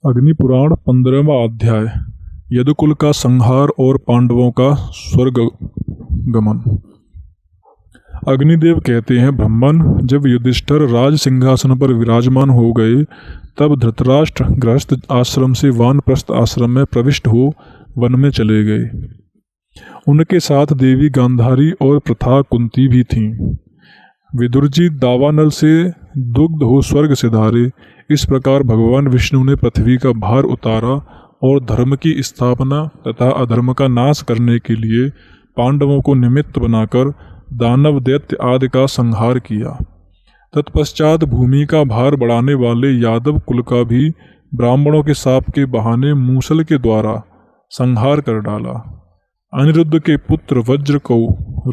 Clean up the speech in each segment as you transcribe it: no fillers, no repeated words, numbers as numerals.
अग्नि पुराण 15वां अध्याय। यदुकुल का संहार और पांडवों का स्वर्ग गमन। अग्निदेव कहते हैं, ब्रह्मन, जब युधिष्ठिर राज सिंहासन पर विराजमान हो गए तब धृतराष्ट्र गृहस्थ आश्रम से वानप्रस्थ आश्रम में प्रविष्ट हो वन में चले गए। उनके साथ देवी गांधारी और प्रथा कुंती भी थीं। विदुर जी दावानल से दुग्ध हो स्वर्ग सिधारे। इस प्रकार भगवान विष्णु ने पृथ्वी का भार उतारा और धर्म की स्थापना तथा अधर्म का नाश करने के लिए पांडवों को निमित्त बनाकर दानव दैत्य आदि का संहार किया। तत्पश्चात भूमि का भार बढ़ाने वाले यादव कुल का भी ब्राह्मणों के शाप के बहाने मूसल के द्वारा संहार कर डाला। अनिरुद्ध के पुत्र वज्र को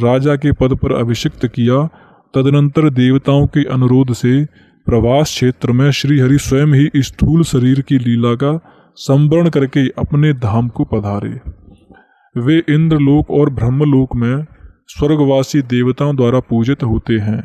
राजा के पद पर अभिषिक्त किया। तदनंतर देवताओं के अनुरोध से प्रवास क्षेत्र में श्रीहरि स्वयं ही स्थूल शरीर की लीला का संवरण करके अपने धाम को पधारे। वे इंद्रलोक और ब्रह्मलोक में स्वर्गवासी देवताओं द्वारा पूजित होते हैं।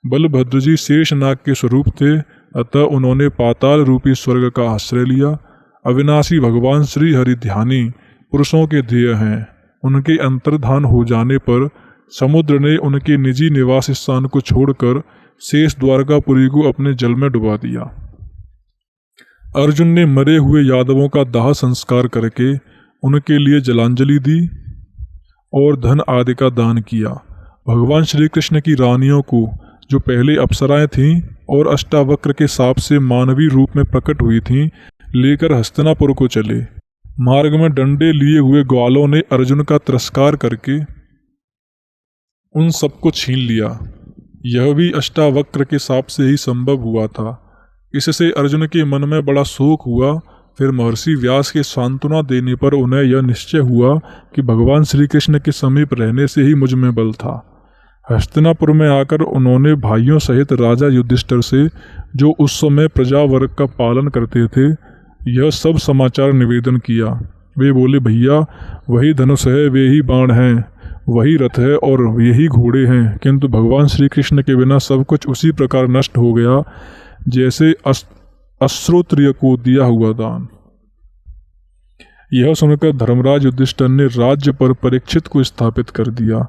बलभद्र जी शेषनाग के स्वरूप थे, अतः उन्होंने पाताल रूपी स्वर्ग का आश्रय लिया। अविनाशी भगवान श्री हरि ध्यानी पुरुषों के ध्येय हैं। उनके अंतर्धान हो जाने पर समुद्र ने उनके निजी निवास स्थान को छोड़कर शेष द्वारकापुरी को अपने जल में डुबा दिया। अर्जुन ने मरे हुए यादवों का दाह संस्कार करके उनके लिए जलांजलि दी और धन आदि का दान किया। भगवान श्री कृष्ण की रानियों को, जो पहले अप्सराएं थीं और अष्टावक्र के शाप से मानवी रूप में प्रकट हुई थीं, लेकर हस्तिनापुर को चले। मार्ग में डंडे लिए हुए ग्वालों ने अर्जुन का तिरस्कार करके उन सबको छीन लिया। यह भी अष्टावक्र के शाप से ही संभव हुआ था। इससे अर्जुन के मन में बड़ा शोक हुआ। फिर महर्षि व्यास के सांत्वना देने पर उन्हें यह निश्चय हुआ कि भगवान श्री कृष्ण के समीप रहने से ही मुझ में बल था। हस्तिनापुर में आकर उन्होंने भाइयों सहित राजा युधिष्ठिर से, जो उस समय प्रजावर्ग का पालन करते थे, यह सब समाचार निवेदन किया। वे बोले, भैया, वही धनुष है, वे ही बाण हैं, वही रथ है और यही घोड़े हैं, किंतु भगवान श्री कृष्ण के बिना सब कुछ उसी प्रकार नष्ट हो गया जैसे अश्रोत्रिय को दिया हुआ दान। यह सुनकर धर्मराज युधिष्ठिर ने राज्य पर परीक्षित को स्थापित कर दिया।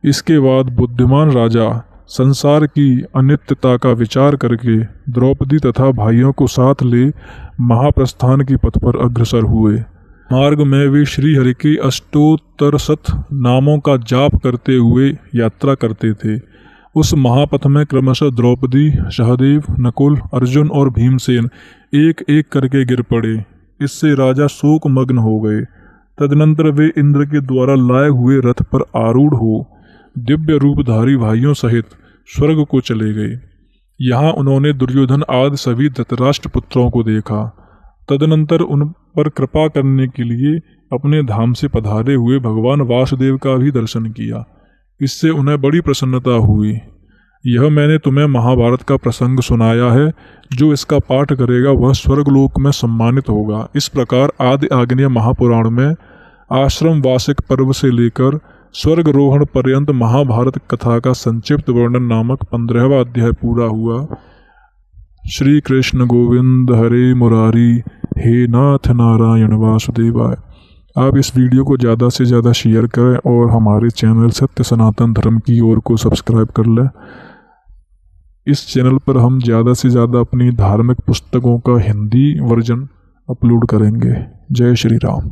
इसके बाद बुद्धिमान राजा संसार की अनित्यता का विचार करके द्रौपदी तथा भाइयों को साथ ले महाप्रस्थान की पथ पर अग्रसर हुए। मार्ग में वे श्री हरि के अष्टोत्तरशत नामों का जाप करते हुए यात्रा करते थे। उस महापथ में क्रमशः द्रौपदी, सहदेव, नकुल, अर्जुन और भीमसेन एक एक करके गिर पड़े। इससे राजा शोक मग्न हो गए। तदनंतर वे इंद्र के द्वारा लाए हुए रथ पर आरूढ़ हो दिव्य रूपधारी भाइयों सहित स्वर्ग को चले गए। यहाँ उन्होंने दुर्योधन आदि सभी धृतराष्ट्र पुत्रों को देखा। तदनंतर उन पर कृपा करने के लिए अपने धाम से पधारे हुए भगवान वासुदेव का भी दर्शन किया। इससे उन्हें बड़ी प्रसन्नता हुई। यह मैंने तुम्हें महाभारत का प्रसंग सुनाया है। जो इसका पाठ करेगा वह स्वर्गलोक में सम्मानित होगा। इस प्रकार आदि आग्नेय महापुराण में आश्रम वासिक पर्व से लेकर स्वर्गरोहण पर्यंत महाभारत कथा का संक्षिप्त वर्णन नामक 15वां अध्याय पूरा हुआ। श्री कृष्ण गोविंद हरे मुरारी, हे नाथ नारायण वासुदेवाय। आप इस वीडियो को ज़्यादा से ज़्यादा शेयर करें और हमारे चैनल सत्य सनातन धर्म की ओर को सब्सक्राइब कर लें। इस चैनल पर हम ज़्यादा से ज़्यादा अपनी धार्मिक पुस्तकों का हिंदी वर्जन अपलोड करेंगे। जय श्री राम।